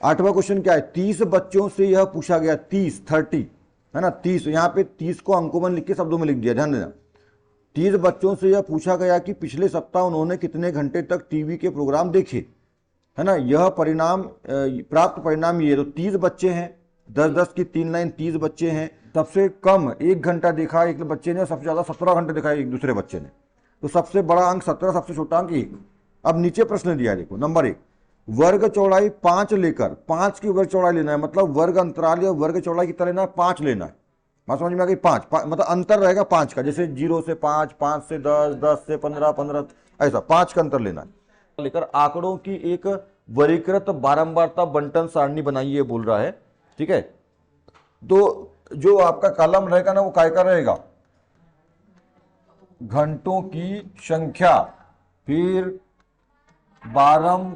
8वां question क्या है, 30 बच्चों से यह पूछा गया, 30 है ना, 30, यहाँ पे 30 को अंकों लिख के शब्दों में लिख दिया, ध्यान देना। 30 बच्चों से यह पूछा गया कि पिछले सप्ताह उन्होंने कितने घंटे तक टीवी के प्रोग्राम देखे, है ना। यह परिणाम प्राप्त परिणाम ये, तो 30 बच्चे हैं, 10-10 की 3 लाइन, 30 बच्चे हैं। सबसे कम 1 घंटा देखा एक बच्चे ने, सबसे ज्यादा 17 घंटे देखा एक दूसरे बच्चे ने। तो सबसे बड़ा अंक 17, सबसे छोटा अंक 1। अब नीचे प्रश्न दिया देखो, नंबर 1, वर्ग चौड़ाई 5 लेकर 5 की वर्ग चौड़ाई लेना है, मतलब वर्ग अंतराल या वर्ग चौड़ाई कितना लेना है, 5 लेना है। बात समझ में आ गई, 5 मतलब अंतर रहेगा 5 का, जैसे 0 से 5, 5 से 10, 10 से 15, 15, ऐसा 5 का अंतर लेना है। लेकर आंकड़ों की एक वर्गीकृत बारंबारता बंटन सारणी बनाइए बोल रहा है, ठीक है। तो जो आपका कॉलम रहेगा ना, वो काय का रहेगा, घंटों की संख्या, फिर बारंबारता,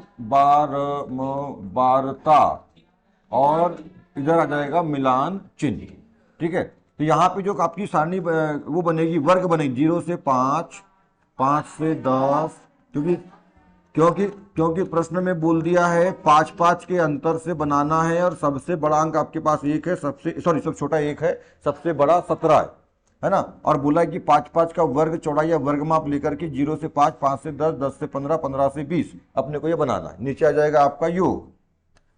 और इधर आ जाएगा मिलान चिन्ह, ठीक है। तो यहां पे जो आपकी सारणी वो बनेगी, वर्ग बनेगी 0 से 5, 5 से 10, क्योंकि प्रश्न में बोल दिया है 5-5 के अंतर से बनाना है, और सबसे बड़ा अंक आपके पास 1 है, सबसे छोटा 1 है, सबसे बड़ा 17 है ना। और बोला कि 5-5 का वर्ग चौड़ाई या वर्ग माप लेकर के 0 से 5, 5 से 10, 10 से 15, 15 से 20 अपने को ये बनाना है। नीचे आ जाएगा आपका योग,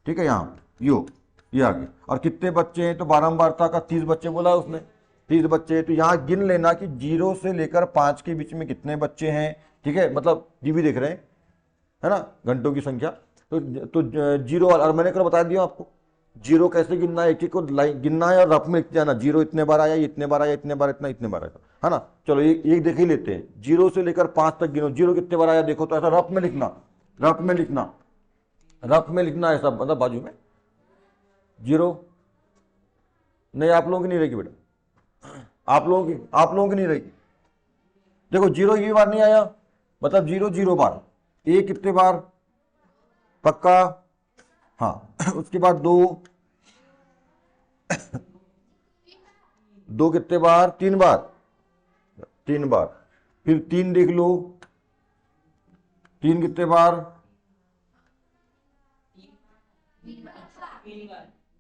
ठीक है, यहाँ योग ये आ गया। और कितने बच्चे हैं, तो बारंबारता का 30 बच्चे बोला है उसने, 30 बच्चे हैं। तो यहाँ गिन लेना कि 0 से लेकर 5 के बीच में कितने बच्चे हैं, ठीक है, मतलब डीबी देख रहे हैं, है ना, घंटों की संख्या। तो 0, और मैंने कल बता दिया आपको 0 कैसे गिनना है, एक एक को गिनना है और रफ में लिख जाना, 0 इतने बार आया, इतने बार आया, इतने बार, इतने बार आया, है ना। चलो एक देख ही लेते हैं, 0 से लेकर 5 तक गिनो, 0 कितने बार आया देखो, तो ऐसा रफ में लिखना, ऐसा मतलब बाजू में 0 नहीं, आप लोगों की नहीं रहेगी बेटा, आप लोगों की नहीं रहेगी। देखो 0 ये बार नहीं आया, मतलब 0 बार, 1 कितने बार पक्का, हाँ उसके बाद 2 कितने बार, 3 बार, फिर 3 देख लो, 3 कितने बार,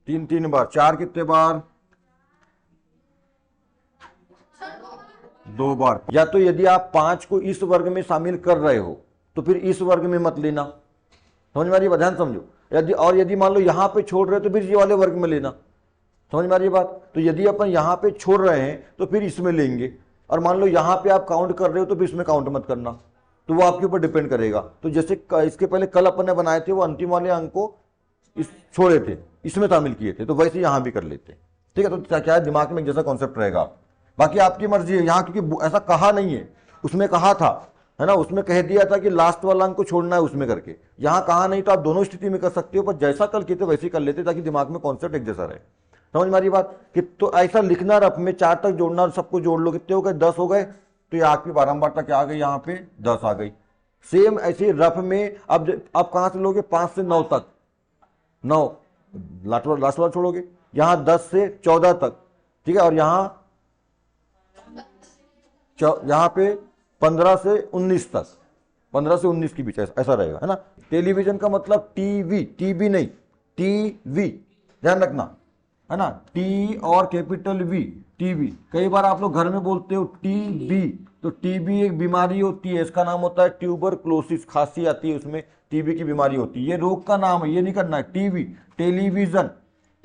3 बार, 4 कितने बार, 2 बार। या तो यदि आप 5 को इस वर्ग में शामिल कर रहे हो तो फिर इस वर्ग में मत लेना, समझ में आ रही है, ध्यान समझो। यदि मान लो यहां पे छोड़ रहे हो तो फिर ये वाले वर्ग में लेना, समझ में आ रही है बात। तो यदि अपन यहां पे छोड़ रहे हैं तो फिर इसमें लेंगे, और मान लो यहां पे आप काउंट कर रहे हो तो फिर इसमें काउंट मत करना, तो वो आपके ऊपर डिपेंड करेगा। तो जैसे इसके पहले कल अपन ने बनाए थे, वो अंतिम वाले अंक को छोड़े थे, इसमें शामिल किए थे, तो वैसे यहां भी कर लेते, ठीक है। तो क्या है, दिमाग में एक जैसा कॉन्सेप्ट रहेगा, बाकी आपकी मर्जी है यहाँ, क्योंकि ऐसा कहा नहीं है, उसमें कहा था, है ना, उसमें कह दिया था कि लास्ट वाला अंक को छोड़ना है उसमें करके, यहाँ कहा नहीं, तो आप दोनों स्थिति में कर सकते हो, पर जैसा कल किए थे वैसे ही कर लेते, ताकि दिमाग में कॉन्सेप्ट एक जैसा रहे, समझ मारी बात कि। तो ऐसा लिखना रफ में 4 तक जोड़ना, और सबको जोड़ लो, कितने हो गए, 10 हो गए, तो ये आपकी बारंबारता क्या आ गई, यहाँ पे 10 आ गई। सेम ऐसे रफ में अब कहां से लोगे, 5 से 9 तक, 9 लास्ट वाला छोड़ोगे, यहां 10 से 14 तक, ठीक है, और यहां पे 15 से 19 तक, 15 से 19 के बीच ऐसा रहेगा, है ना। टेलीविजन का मतलब टीवी नहीं, टीवी, ध्यान रखना, है ना, टी और कैपिटल वी, टीवी। कई बार आप लोग घर में बोलते हो टीबी, तो टीबी एक बीमारी होती है, इसका नाम होता है ट्यूबरक्लोसिस, खांसी आती है उसमें, टीबी की बीमारी होती है, ये रोग का नाम है, ये नहीं करना है। टीवी, टेलीविजन,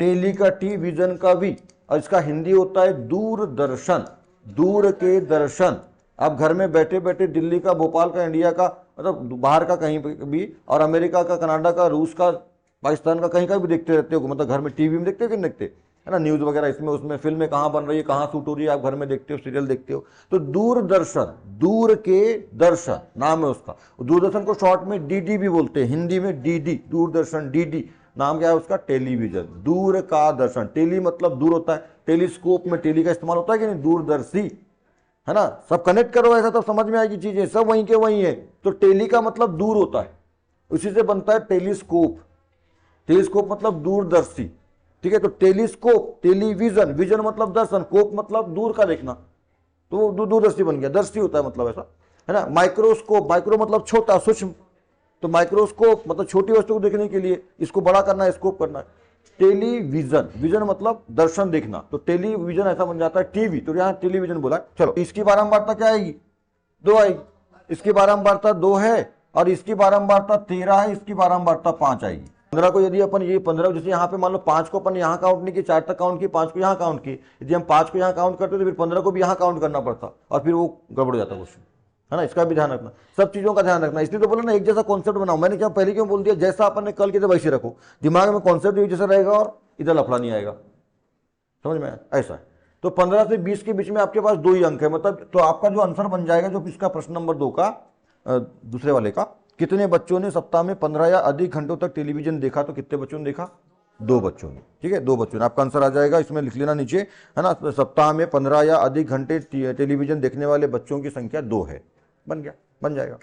टेली का टी, विजन का वी, और इसका हिंदी होता है दूरदर्शन, दूर के दर्शन। आप घर में बैठे बैठे दिल्ली का, भोपाल का, इंडिया का, मतलब बाहर का कहीं भी, और अमेरिका का, कनाडा का, रूस का, पाकिस्तान का, कहीं का भी देखते रहते हो, मतलब घर में टीवी में देखते हो कि नहीं देखते, है ना, न्यूज वगैरह, इसमें उसमें फिल्में कहाँ बन रही है, कहाँ शूट हो रही है, आप घर में देखते हो, सीरियल देखते हो। तो दूरदर्शन, दूर के दर्शन नाम है उसका। दूरदर्शन को शॉर्ट में डीडी भी बोलते हैं, हिंदी में डीडी, दूरदर्शन डीडी, नाम क्या है उसका, टेलीविजन, दूर का दर्शन। टेली मतलब दूर होता है, टेलीस्कोप में टेली का इस्तेमाल होता है कि नहीं, दूरदर्शी, है ना। सब कनेक्ट करो ऐसा, तो समझ में आएगी चीजें, सब वहीं के वहीं है। तो टेली का मतलब दूर होता है, उसी से बनता है टेलीस्कोप, टेलीस्कोप मतलब दूरदर्शी, ठीक है। तो टेलीस्कोप, टेलीविजन, विजन मतलब दर्शन, कोप मतलब दूर का देखना, तो वो दूरदर्शी बन गया, दर्शी होता है मतलब ऐसा, है ना। माइक्रोस्कोप, माइक्रो मतलब छोटा, सूक्ष्म, तो माइक्रोस्कोप मतलब छोटी वस्तु को देखने के लिए, इसको बड़ा करना है, स्कोप करना है। टेलीविजन, विजन मतलब दर्शन देखना, तो टेलीविजन ऐसा बन जाता है टीवी, तो यहाँ टेलीविजन बोला। चलो इसकी बारंबारता क्या आएगी, 2 आएगी। इसकी बारंबारता 2 है और इसकी बारंबारता 13 है, इसकी बारंबारता 5 आएगी। 15 को यदि अपन ये 15, जैसे यहाँ पे मान लो 5 को अपन यहाँ काउंट नहीं किए, 4 तक काउंट किए, 5 को यहाँ काउंट किए, यदि हम 5 को यहाँ काउंट करते तो फिर 15 को भी यहाँ काउंट करना पड़ता और फिर वो गड़बड़ जाता क्वेश्चन, है ना। इसका भी ध्यान रखना, सब चीजों का ध्यान रखना। इसलिए तो बोला ना एक जैसा कॉन्सेप्ट बनाओ। मैंने क्या पहले क्यों बोल दिया, जैसा अपन ने कल किया वैसे रखो, दिमाग में कॉन्सेप्ट भी जैसा रहेगा और इधर लफड़ा नहीं आएगा, समझ में ऐसा है। तो 15 से 20 के बीच में आपके पास 2 ही अंक है, मतलब तो आपका जो आंसर बन जाएगा जो इसका प्रश्न नंबर 2 का दूसरे वाले का, कितने बच्चों ने सप्ताह में 15 या अधिक घंटों तक टेलीविजन देखा, तो कितने बच्चों ने देखा, 2 बच्चों ने। ठीक है, 2 बच्चों ने आपका आंसर आ जाएगा, इसमें लिख लेना नीचे, है ना। सप्ताह में 15 या अधिक घंटे टेलीविजन देखने वाले बच्चों की संख्या 2 है, बन गया, बन जाएगा।